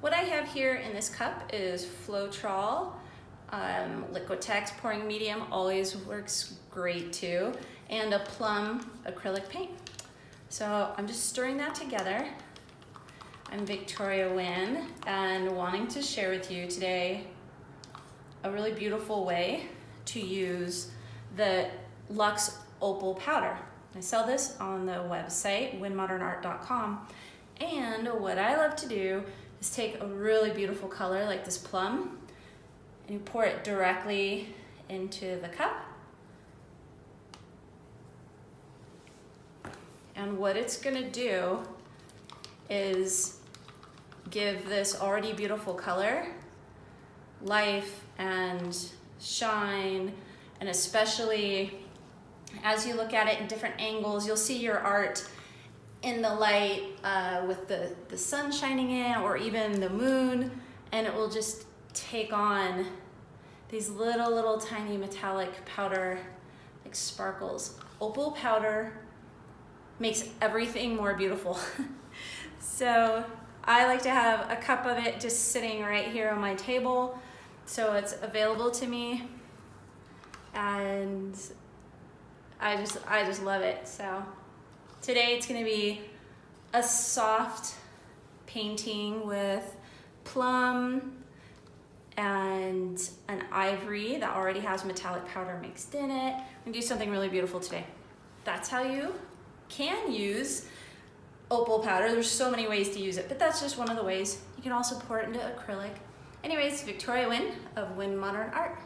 What I have here in this cup is Floetrol, Liquitex pouring medium, always works great too, and a plum acrylic paint. So I'm just stirring that together. I'm Victoria Wynn and wanting to share with you today a really beautiful way to use the LUXE Opal Powder. I sell this on the website, wynnmodernart.com. And what I love to do is take a really beautiful color like this plum and you pour it directly into the cup. And what it's gonna do is give this already beautiful color life and shine, and especially as you look at it in different angles, you'll see your art in the light with the sun shining in, or even the moon, and it will just take on these little tiny metallic powder like sparkles. Opal powder makes everything more beautiful. So I like to have a cup of it just sitting right here on my table, so it's available to me, and I just love it. So today it's gonna be a soft painting with plum and an ivory that already has metallic powder mixed in it. I'm gonna do something really beautiful today. That's how you can use opal powder. There's so many ways to use it, but that's just one of the ways. You can also pour it into acrylic. Anyways, Victoria Wynn of Wynn Modern Art.